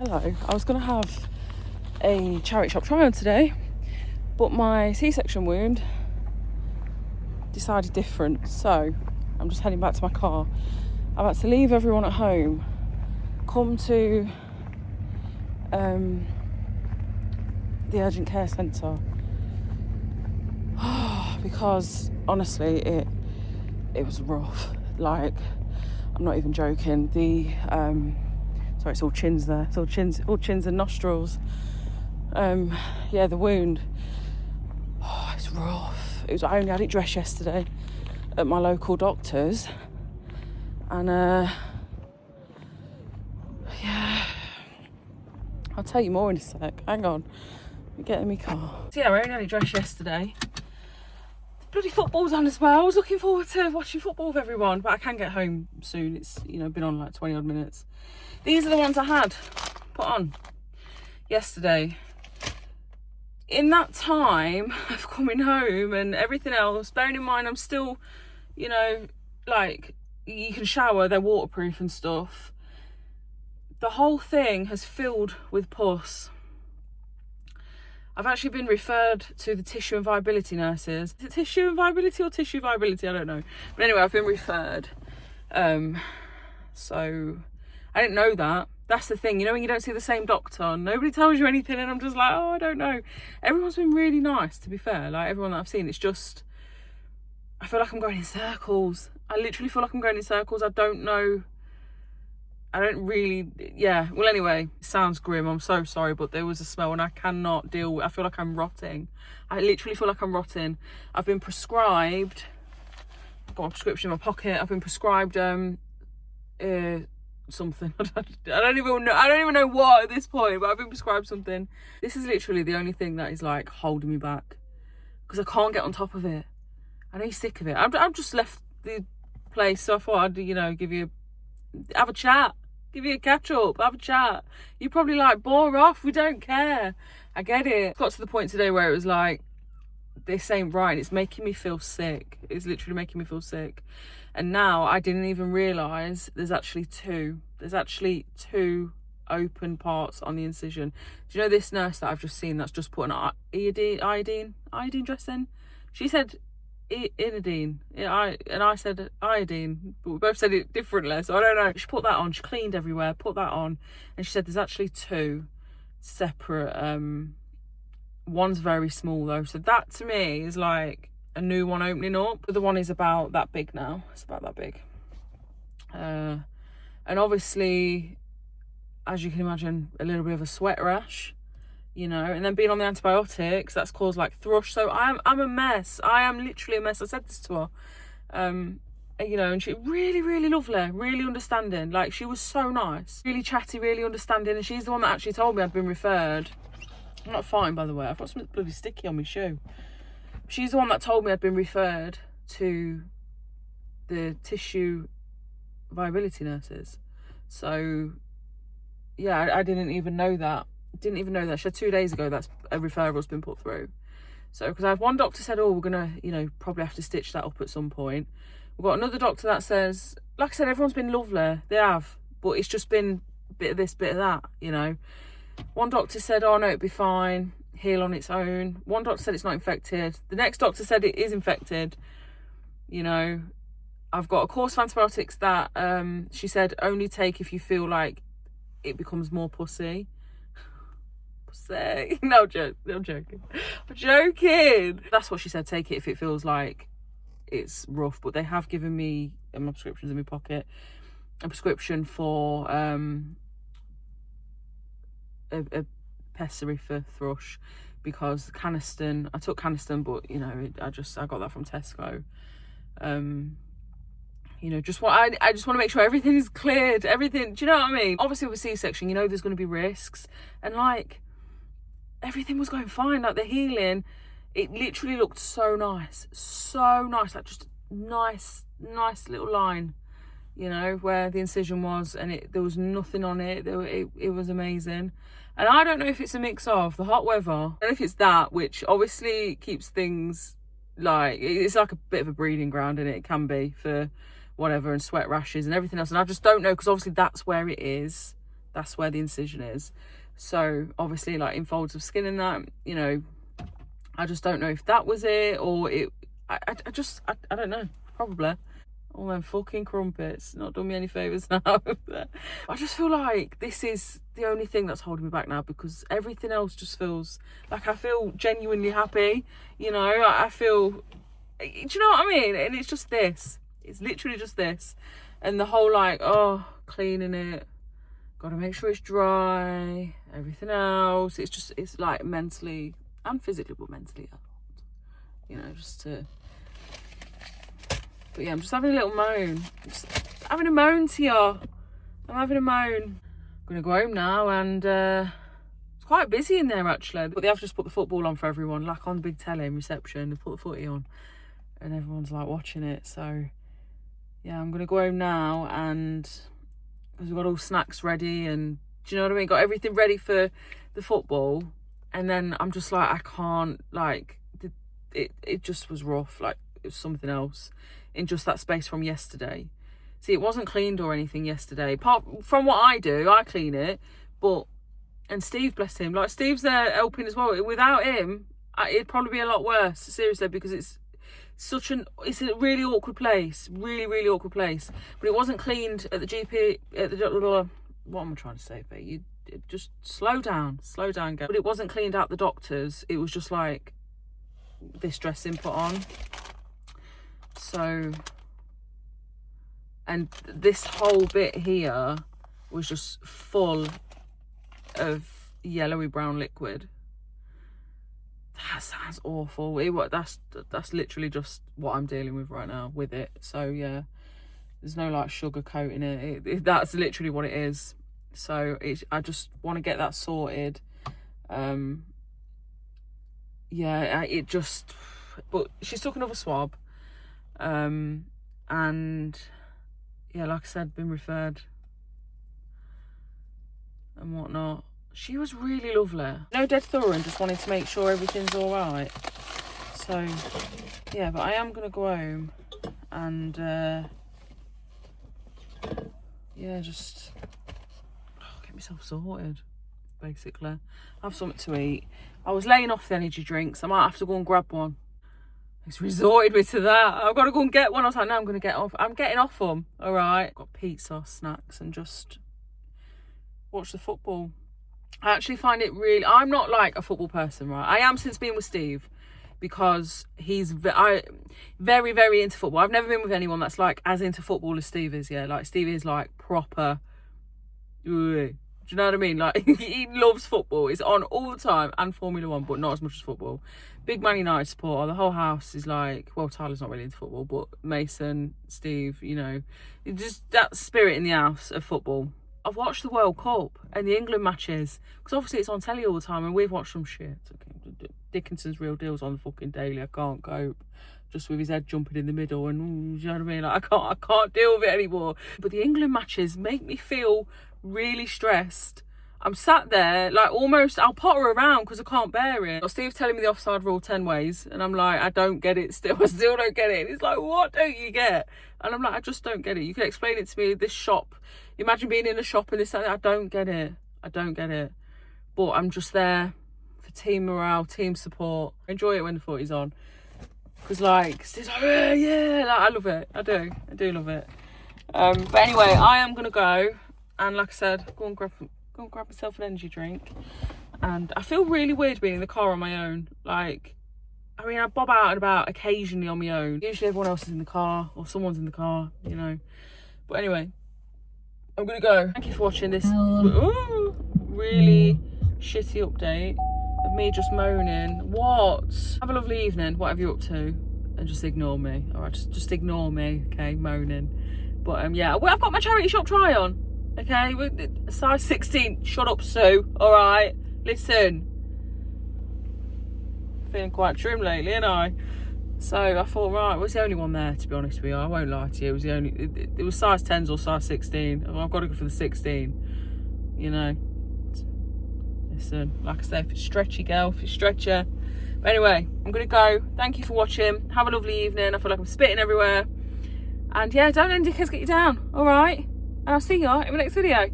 hello. I was going to have a charity shop try on today, but my C-section wound decided different. So I'm just heading back to my car. I've had to leave everyone at home, come to the urgent care centre because honestly it was rough. Like, I'm not even joking. Sorry, it's all chins there. It's all chins and nostrils. The wound. It's rough. I only had it dressed yesterday at my local doctor's, and I'll tell you more in a sec. Hang on, let me get in my car. So yeah, I only had it dressed yesterday. Bloody football's on as well. I was looking forward to watching football with everyone, but I can get home soon. It's been on like 20 odd minutes. These are the ones I had put on yesterday. In that time of coming home and everything else, bearing in mind I'm still, like, you can shower, they're waterproof and stuff. The whole thing has filled with pus. I've actually been referred to the tissue and viability nurses. Is it tissue and viability or tissue viability? I don't know. But anyway, I've been referred. So I didn't know that. That's the thing, when you don't see the same doctor, nobody tells you anything, and I'm just like, I don't know. Everyone's been really nice, to be fair. Like, everyone that I've seen, it's just, I feel like I'm going in circles. I literally feel like I'm going in circles. I don't know. I don't really, well, anyway, it sounds grim, I'm so sorry, but there was a smell and I cannot deal with. I feel like I'm rotting. I literally feel like I'm rotting. I've been prescribed, I've got my prescription in my pocket, I've been prescribed something. I don't even know what at this point, but I've been prescribed something. This is literally the only thing that is like holding me back, because I can't get on top of it. I know you're sick of it. I've just left the place, so I thought I'd have a chat, give you a catch up, have a chat. You're probably like, bore off, we don't care. I get it. Got to the point today where it was like, this ain't right, and it's making me feel sick. It's literally making me feel sick. And now I didn't even realise there's actually two open parts on the incision. Do you know this nurse that I've just seen that's just put an iodine dressing? She said iodine, and I said iodine, but we both said it differently, so I don't know. She put that on, she cleaned everywhere, put that on, and she said there's actually two separate, one's very small though, so that to me is like a new one opening up. The other one is about that big now. It's about that big. And obviously, as you can imagine, a little bit of a sweat rash, and then being on the antibiotics, that's caused like thrush. So I'm a mess. I am literally a mess. I said this to her. And she really, really lovely, really understanding. Like, she was so nice, really chatty, really understanding. And she's the one that actually told me I'd been referred. I'm not fine, by the way. I've got something bloody sticky on my shoe. She's the one that told me I'd been referred to the tissue viability nurses. So, yeah, I didn't even know that. She said 2 days ago that's a referral's been put through. So, because I had one doctor said, we're going to, probably have to stitch that up at some point. We've got another doctor that says, like I said, everyone's been lovely. They have. But it's just been a bit of this, bit of that, One doctor said, no, it'd be fine, heal on its own. One doctor said it's not infected. The next doctor said it is infected. I've got a course of antibiotics that she said only take if you feel like it becomes more pussy. Pussy. No, I'm joking. I'm joking. That's what she said, take it if it feels like it's rough. But they have given me, and my prescription's in my pocket, a prescription for a pessary for thrush, because Canesten, I took Canesten, but I got that from Tesco. I just want to make sure everything is cleared, everything, do you know what I mean? Obviously with C-section, there's going to be risks, and like, everything was going fine. Like, the healing, it literally looked so nice, like just nice little line, where the incision was, and there was nothing on it. It was amazing. And I don't know if it's a mix of the hot weather, I don't know if it's that, which obviously keeps things, like, it's like a bit of a breeding ground, and it can be for whatever, and sweat rashes and everything else. And I just don't know, because obviously that's where it is. that's where the incision is. So obviously, like, in folds of skin and that, you know, I just don't know if that was it, or it, I don't know, probably. All them fucking crumpets, not done me any favours now. I just feel like this is the only thing that's holding me back now, because everything else just feels like I feel genuinely happy, you know. I feel, do you know what I mean? And it's just this, it's literally just this. And the whole, like, oh, cleaning it, gotta make sure it's dry, everything else, it's just, it's like mentally and physically, but mentally, you know, just to. But yeah, I'm just having a little moan. Just having a moan to you. I'm having a moan. I'm gonna go home now, and it's quite busy in there actually. But they have just put the football on for everyone, like on the big telly in reception. They put the footy on, and everyone's like watching it. So yeah, I'm gonna go home now, and because we've got all snacks ready, and do you know what I mean? Got everything ready for the football, and then I'm just like, I can't, like, it just was rough. Like, it was something else in just that space from yesterday. See, it wasn't cleaned or anything yesterday. Apart from what I do, I clean it. But, and Steve, bless him, like, Steve's there helping as well. Without him, it'd probably be a lot worse, seriously, because it's a really awkward place, really awkward place. But it wasn't cleaned at the GP, at the, what am I trying to say, babe? You just slow down, girl. But it wasn't cleaned out the doctors. It was just like this dressing put on. So, and this whole bit here was just full of yellowy brown liquid. That sounds awful. That's literally just what I'm dealing with right now with it. So yeah, there's no like sugar coating it. That's literally what it is. So I just want to get that sorted. Yeah, but she's took another swab. And yeah, like I said, been referred and whatnot. She was really lovely. No dead thorough, and just wanted to make sure everything's all right. So yeah, but I am gonna go home and yeah, just get myself sorted, basically. Have something to eat. I was laying off the energy drinks. I might have to go and grab one. He's resorted me to that. I've got to go and get one. I was like, no, I'm going to get off. I'm getting off them. All right. Got pizza, snacks, and just watch the football. I actually find it really, I'm not like a football person, right? I am since being with Steve, because he's very, very into football. I've never been with anyone that's like as into football as Steve is. Yeah, like Steve is like proper. Do you know what I mean? Like, he loves football. It's on all the time, and Formula One, but not as much as football. Big Man United supporter. The whole house is like, well, Tyler's not really into football, but Mason, Steve, you know, just that spirit in the house of football. I've watched the World Cup and the England matches, because obviously it's on telly all the time, and we've watched some shit. Okay, Dickinson's Real Deal's on the fucking daily. I can't cope. Just with his head jumping in the middle, and you know what I mean? Like, I can't deal with it anymore. But the England matches make me feel really stressed. I'm sat there like almost, I'll potter around because I can't bear it. Steve's telling me the offside rule 10 ways, and I'm like, I don't get it still. I still don't get it. And he's like, what don't you get? And I'm like, I just don't get it. You can explain it to me. This shop, imagine being in a shop and this, I don't get it. I don't get it. But I'm just there for team morale, team support. I enjoy it when the footy's on, because like, Steve's like, yeah, like, I love it. I do love it. But anyway, I am gonna go, and like I said, go and grab myself an energy drink. And I feel really weird being in the car on my own. Like, I mean, I bob out and about occasionally on my own. Usually everyone else is in the car, or someone's in the car, you know. But anyway, I'm gonna go. Thank you for watching this really shitty update of me just moaning. What? Have a lovely evening, whatever you're up to, and just ignore me. All right, just ignore me, okay, moaning. But yeah, well, I've got my charity shop try on. Okay, size 16. Shut up, Sue. All right, listen. Feeling quite trim lately, ain't I? So I thought, right, I was the only one there, to be honest with you. I won't lie to you. It was the only. It was size 10s or size 16. I've got to go for the 16. You know. Listen, like I said, if it's stretchy, girl, if it's stretcher. But anyway, I'm gonna go. Thank you for watching. Have a lovely evening. I feel like I'm spitting everywhere. And yeah, don't let dickheads get you down. All right. And I'll see you in the next video.